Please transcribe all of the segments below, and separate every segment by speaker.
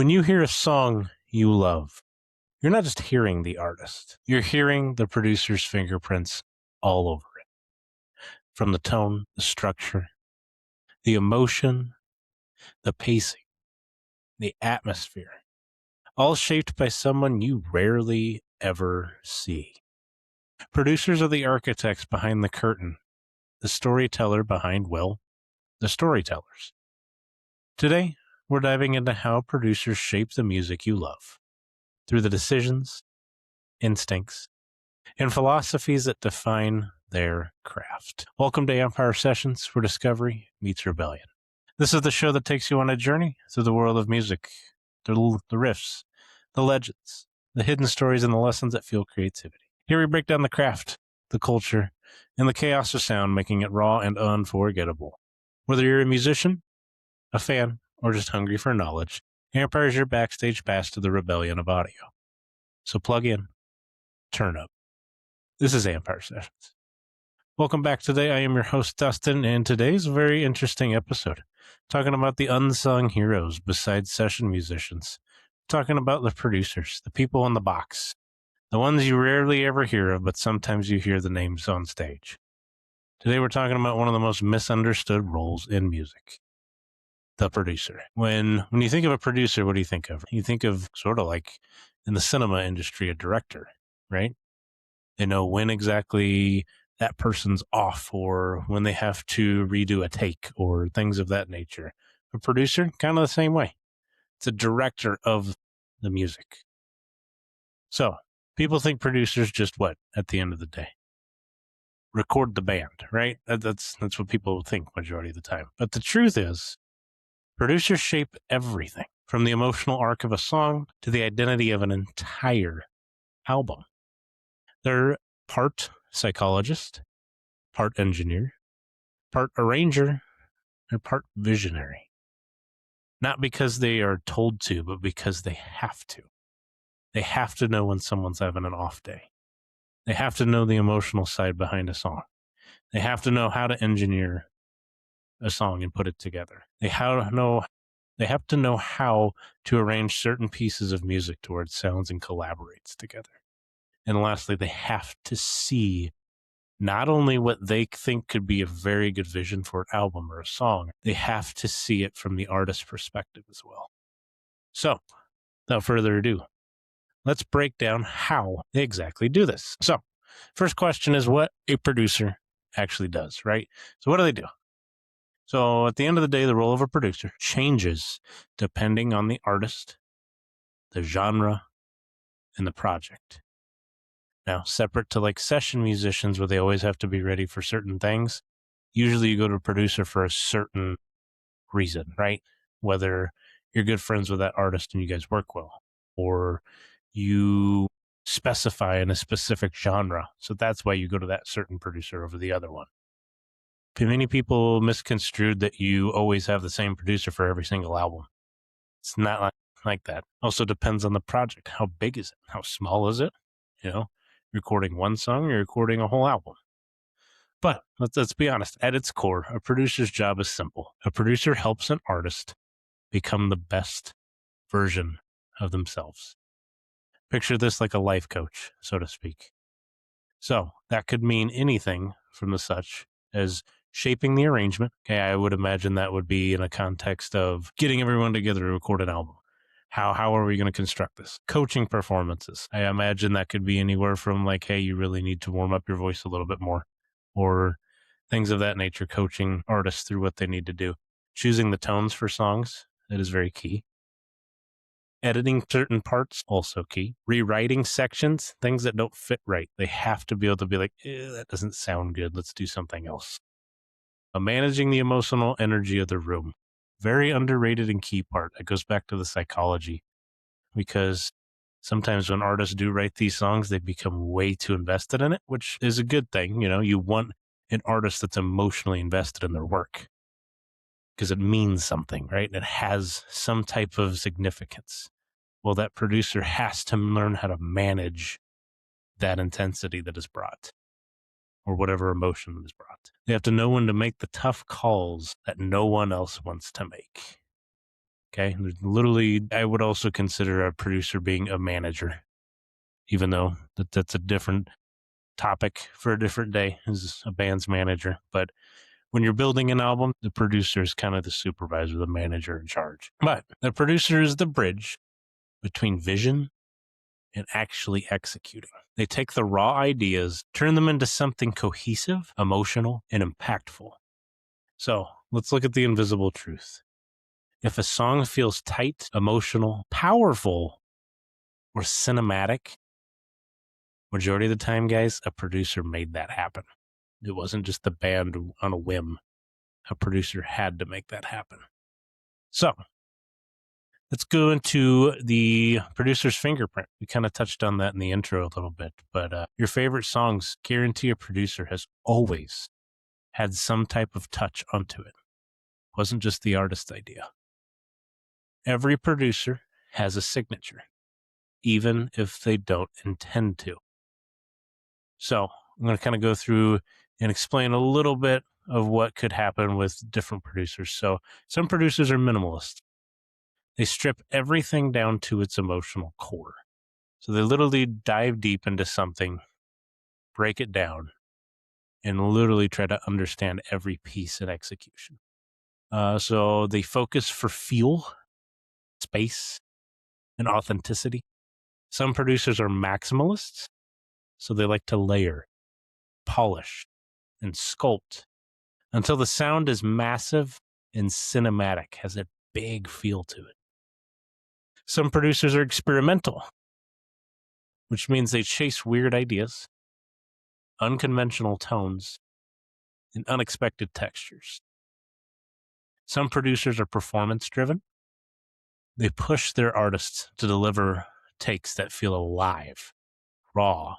Speaker 1: When you hear a song you love, you're not just hearing the artist, you're hearing the producer's fingerprints all over it. From the tone, the structure, the emotion, the pacing, the atmosphere, all shaped by someone you rarely ever see. Producers are the architects behind the curtain, the storyteller behind, well, the storytellers. Today, we're diving into how producers shape the music you love through the decisions, instincts, and philosophies that define their craft. Welcome to Empire Sessions, where discovery meets rebellion. This is the show that takes you on a journey through the world of music, the riffs, the legends, the hidden stories, and the lessons that fuel creativity. Here we break down the craft, the culture, and the chaos of sound, making it raw and unforgettable. Whether you're a musician, a fan, or just hungry for knowledge, Empire is your backstage pass to the rebellion of audio. So plug in, turn up. This is Empire Sessions. Welcome back today. I am your host, Dustin, and today's a very interesting episode. Talking about the unsung heroes besides session musicians. Talking about the producers, the people in the box. The ones you rarely ever hear of, but sometimes you hear the names on stage. Today we're talking about one of the most misunderstood roles in music. The producer. When you think of a producer, what do you think of? You think of sort of like in the cinema industry, a director, right? They know when exactly that person's off or when they have to redo a take or things of that nature. A producer, kind of the same way. It's a director of the music. So people think producers just what at the end of the day? Record the band, right? That's what people think majority of the time. But the truth is, producers shape everything from the emotional arc of a song to the identity of an entire album. They're part psychologist, part engineer, part arranger, and part visionary. Not because they are told to, but because they have to. They have to know when someone's having an off day. They have to know the emotional side behind a song. They have to know how to engineer a song and put it together. They have to know how to arrange certain pieces of music to where it sounds and collaborates together. And lastly, they have to see not only what they think could be a very good vision for an album or a song, they have to see it from the artist's perspective as well. So, without further ado, let's break down how they exactly do this. So, first question is what a producer actually does, right? So, what do they do? So, at the end of the day, the role of a producer changes depending on the artist, the genre, and the project. Now, separate to like session musicians where they always have to be ready for certain things, usually you go to a producer for a certain reason, right? Whether you're good friends with that artist and you guys work well, or you specify in a specific genre. So that's why you go to that certain producer over the other one. Many people misconstrued that you always have the same producer for every single album. It's not like that. Also depends on the project. How big is it? How small is it? You know, recording one song, you're recording a whole album. But let's be honest, at its core, a producer's job is simple. A producer helps an artist become the best version of themselves. Picture this like a life coach, so to speak. So that could mean anything from the such as shaping the arrangement. Okay, I would imagine that would be in a context of getting everyone together to record an album. How are we going to construct this? Coaching performances. I imagine that could be anywhere from like, hey, you really need to warm up your voice a little bit more, or things of that nature, coaching artists through what they need to do. Choosing the tones for songs, that is very key. Editing certain parts, also key. Rewriting sections, things that don't fit right. They have to be able to be like, that doesn't sound good. Let's do something else. Managing the emotional energy of the room. Very underrated and key part. It goes back to the psychology, because sometimes when artists do write these songs, they become way too invested in it, which is a good thing. You know, you want an artist that's emotionally invested in their work because it means something, right? It has some type of significance. Well, that producer has to learn how to manage that intensity that is brought, or whatever emotion is brought. They have to know when to make the tough calls that no one else wants to make. Okay. Literally, I would also consider a producer being a manager, even though that's a different topic for a different day, as a band's manager. But when you're building an album, the producer is kind of the supervisor, the manager in charge. But the producer is the bridge between vision and actually executing. They take the raw ideas, turn them into something cohesive, emotional, and impactful. So let's look at the invisible truth. If a song feels tight, emotional, powerful, or cinematic, majority of the time, guys, a producer made that happen. It wasn't just the band on a whim. A producer had to make that happen. So let's go into the producer's fingerprint. We kind of touched on that in the intro a little bit, but your favorite songs, guarantee a producer has always had some type of touch onto it. It wasn't just the artist's idea. Every producer has a signature, even if they don't intend to. So I'm going to kind of go through and explain a little bit of what could happen with different producers. So some producers are minimalist. They strip everything down to its emotional core. So they literally dive deep into something, break it down, and literally try to understand every piece and execution. So they focus for feel, space, and authenticity. Some producers are maximalists, so they like to layer, polish, and sculpt until the sound is massive and cinematic, has a big feel to it. Some producers are experimental, which means they chase weird ideas, unconventional tones, and unexpected textures. Some producers are performance-driven. They push their artists to deliver takes that feel alive, raw,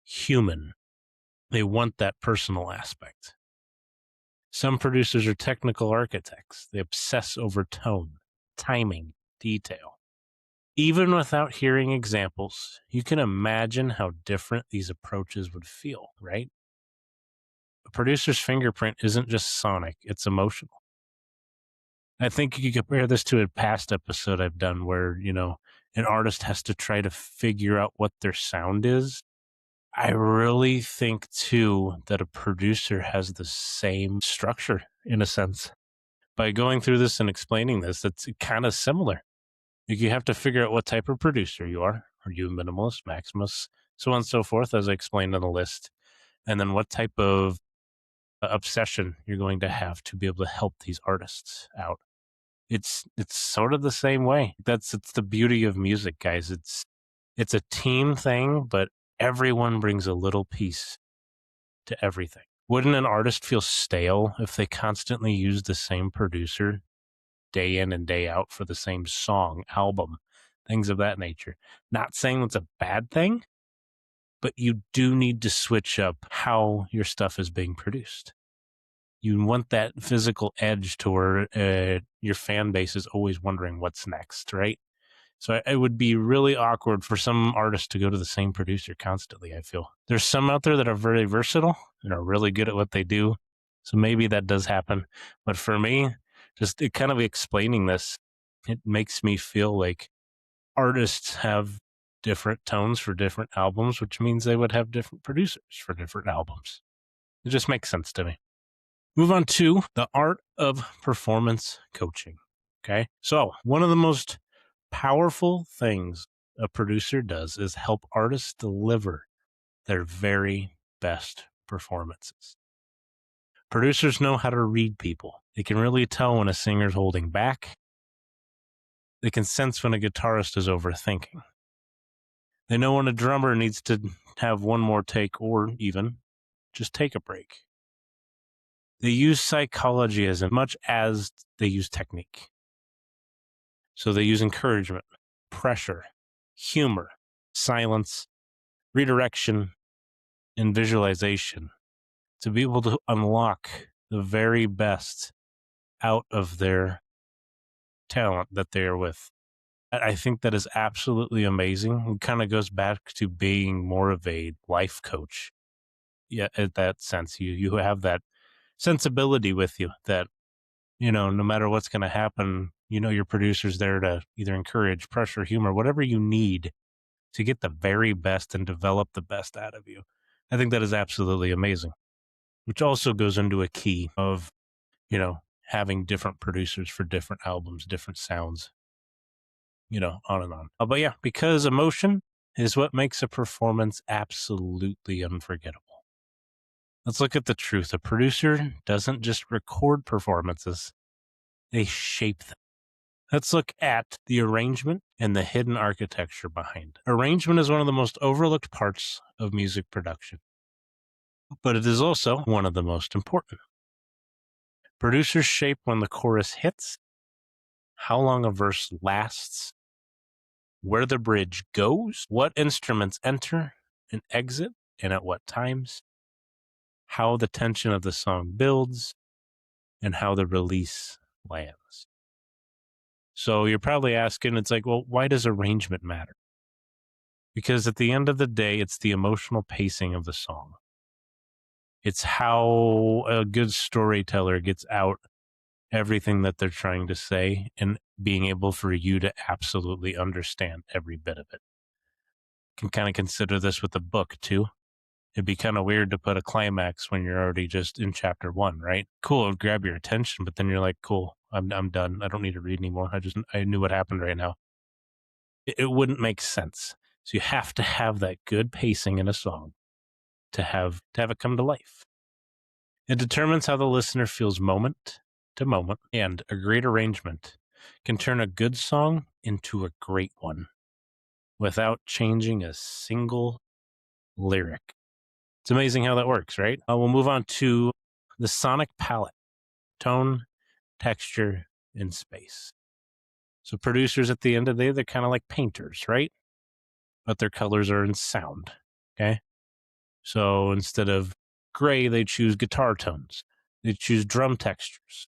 Speaker 1: human. They want that personal aspect. Some producers are technical architects. They obsess over tone, timing, detail. Even without hearing examples, you can imagine how different these approaches would feel, right? A producer's fingerprint isn't just sonic, it's emotional. I think you could compare this to a past episode I've done where, an artist has to try to figure out what their sound is. I really think, too, that a producer has the same structure in a sense. By going through this and explaining this, it's kind of similar. You have to figure out what type of producer you are. Are you a minimalist, maximalist, so on and so forth, as I explained on the list? And then what type of obsession you're going to have to be able to help these artists out. It's sort of the same way. It's the beauty of music, guys. It's a team thing, but everyone brings a little piece to everything. Wouldn't an artist feel stale if they constantly use the same producer day in and day out for the same song, album, things of that nature? Not saying it's a bad thing, but you do need to switch up how your stuff is being produced. You want that physical edge to where your fan base is always wondering what's next, right? So it would be really awkward for some artists to go to the same producer constantly, I feel. There's some out there that are very versatile and are really good at what they do. So maybe that does happen. But for me, just kind of explaining this, it makes me feel like artists have different tones for different albums, which means they would have different producers for different albums. It just makes sense to me. Move on to the art of performance coaching. Okay. So one of the most powerful things a producer does is help artists deliver their very best performances. Producers know how to read people. They can really tell when a singer's holding back. They can sense when a guitarist is overthinking. They know when a drummer needs to have one more take or even just take a break. They use psychology as much as they use technique. So they use encouragement, pressure, humor, silence, redirection, and visualization to be able to unlock the very best out of their talent that they are with. I think that is absolutely amazing. It kind of goes back to being more of a life coach. Yeah, in that sense, you have that sensibility with you that, no matter what's going to happen, Your producer's there to either encourage, pressure, humor, whatever you need to get the very best and develop the best out of you. I think that is absolutely amazing, which also goes into a key of, having different producers for different albums, different sounds, on and on. But yeah, because emotion is what makes a performance absolutely unforgettable. Let's look at the truth. A producer doesn't just record performances, they shape them. Let's look at the arrangement and the hidden architecture behind it. Arrangement is one of the most overlooked parts of music production, but it is also one of the most important. Producers shape when the chorus hits, how long a verse lasts, where the bridge goes, what instruments enter and exit, and at what times, how the tension of the song builds, and how the release lands. So you're probably asking, it's like, well, why does arrangement matter? Because at the end of the day, it's the emotional pacing of the song. It's how a good storyteller gets out everything that they're trying to say and being able for you to absolutely understand every bit of it. Can kind of consider this with a book too. It'd be kind of weird to put a climax when you're already just in chapter 1, right? Cool, it would grab your attention, but then you're like, cool, I'm done. I don't need to read anymore. I knew what happened right now. It wouldn't make sense. So you have to have that good pacing in a song to have it come to life. It determines how the listener feels moment to moment, and a great arrangement can turn a good song into a great one without changing a single lyric. It's amazing how that works, right? We'll move on to the sonic palette: tone, texture, and space. So producers at the end of the day, they're kind of like painters, right? But their colors are in sound, okay? So instead of gray, they choose guitar tones. They choose drum textures,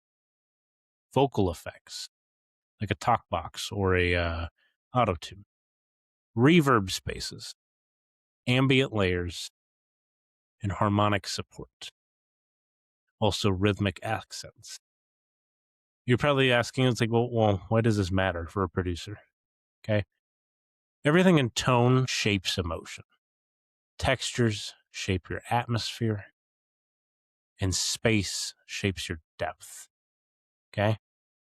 Speaker 1: vocal effects, like a talk box or a auto tune, reverb spaces, ambient layers, and harmonic support. Also rhythmic accents. You're probably asking, it's like, well, why does this matter for a producer? Okay. Everything in tone shapes emotion. Textures shape your atmosphere, and space shapes your depth. Okay.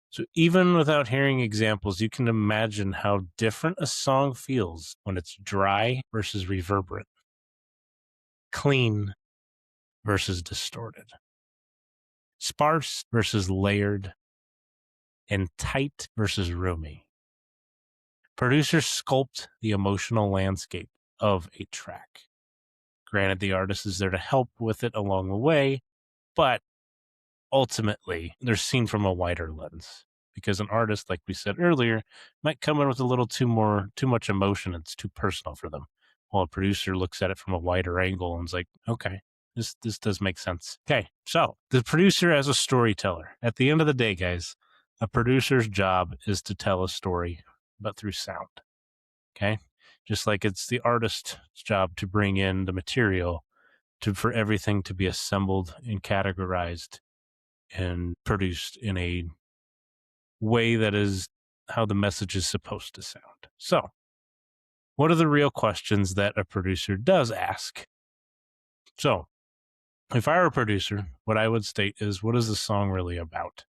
Speaker 1: So even without hearing examples, you can imagine how different a song feels when it's dry versus reverberant, clean versus distorted, sparse versus layered, and tight versus roomy. Producers sculpt the emotional landscape of a track. Granted, the artist is there to help with it along the way, but ultimately, they're seen from a wider lens. Because an artist, like we said earlier, might come in with a little too much emotion. It's too personal for them. While a producer looks at it from a wider angle and is like, okay, this does make sense. Okay, so the producer as a storyteller. At the end of the day, guys, a producer's job is to tell a story, but through sound. Okay, just like it's the artist's job to bring in the material for everything to be assembled and categorized and produced in a way that is how the message is supposed to sound. So, what are the real questions that a producer does ask? So, if I were a producer, what I would state is, what is the song really about?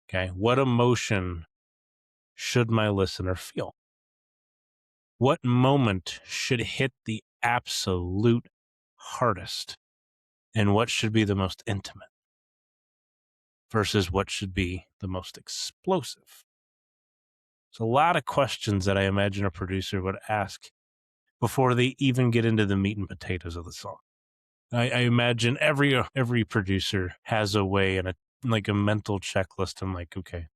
Speaker 1: Okay, what emotion should my listener feel? What moment should hit the absolute hardest? And what should be the most intimate versus what should be the most explosive? So a lot of questions that I imagine a producer would ask before they even get into the meat and potatoes of the song. I imagine every producer has a way and a mental checklist. I'm like, okay,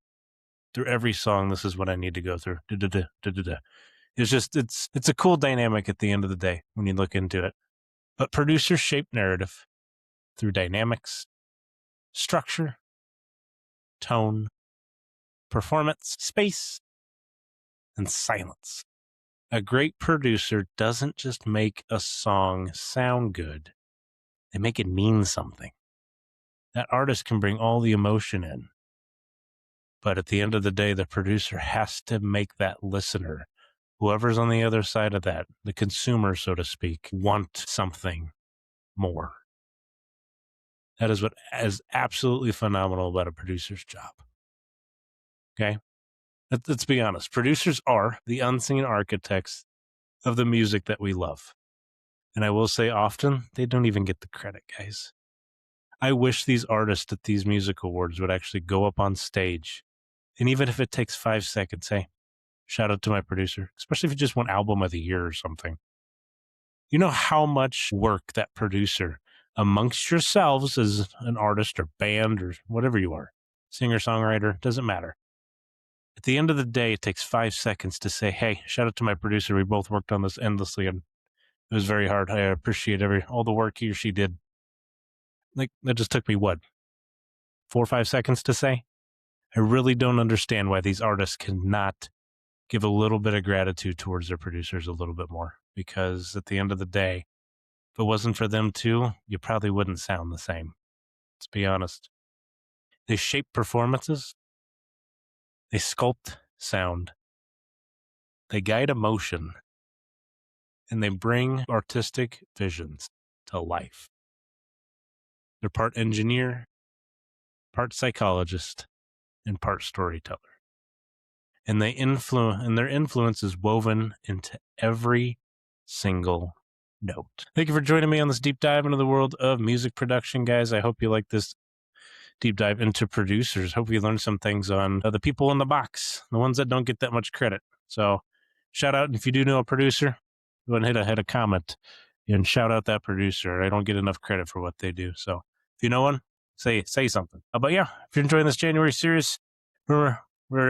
Speaker 1: through every song, this is what I need to go through. It's just it's a cool dynamic at the end of the day when you look into it. But producers shape narrative through dynamics, structure, tone, performance, space, and silence. A great producer doesn't just make a song sound good, they make it mean something. That artist can bring all the emotion in, But at the end of the day, the producer has to make that listener, whoever's on the other side of that, the consumer, so to speak, want something more. That is what is absolutely phenomenal about a producer's job. Okay? Let's be honest. Producers are the unseen architects of the music that we love. And I will say often, they don't even get the credit, guys. I wish these artists at these music awards would actually go up on stage. And even if it takes 5 seconds, hey, shout out to my producer, especially if you just want album of the year or something. You know how much work that producer amongst yourselves as an artist or band or whatever you are, singer, songwriter, doesn't matter. At the end of the day, it takes 5 seconds to say, hey, shout out to my producer. We both worked on this endlessly and it was very hard. I appreciate all the work he or she did. Like, that just took me, 4 or 5 seconds to say? I really don't understand why these artists cannot give a little bit of gratitude towards their producers a little bit more. Because at the end of the day, if it wasn't for them too, you probably wouldn't sound the same. Let's be honest. They shape performances. They sculpt sound. They guide emotion. And they bring artistic visions to life. They're part engineer, part psychologist, and part storyteller. And their influence is woven into every single note. Thank you for joining me on this deep dive into the world of music production, guys. I hope you like this deep dive into producers. Hope you learned some things on the people in the box, the ones that don't get that much credit. So shout out if you do know a producer, go ahead and hit a comment and shout out that producer. I don't get enough credit for what they do. So if you know one, say something. But yeah, if you're enjoying this January series, we're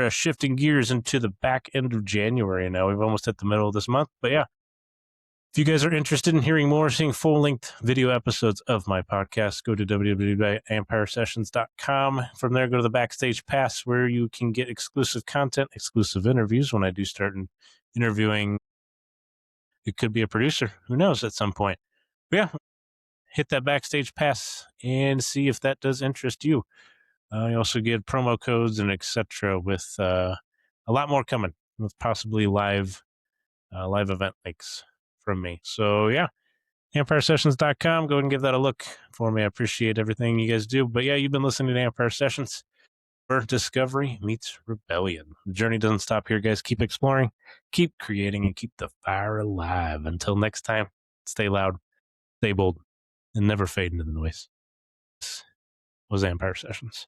Speaker 1: shifting gears into the back end of January now. We've almost hit the middle of this month. But yeah, if you guys are interested in hearing more, seeing full-length video episodes of my podcast, go to www.ampiresessions.com. From there, go to the Backstage Pass, where you can get exclusive content, exclusive interviews when I do start interviewing. It could be a producer. Who knows at some point. But yeah, hit that Backstage Pass and see if that does interest you. You also get promo codes and etc. with a lot more coming, with possibly live event links from me. So yeah, AmpireSessions.com. Go ahead and give that a look for me. I appreciate everything you guys do. But yeah, you've been listening to Empire Sessions, where discovery meets rebellion. The journey doesn't stop here, guys. Keep exploring, keep creating, and keep the fire alive. Until next time, stay loud, stay bold, and never fade into the noise. This was Empire Sessions.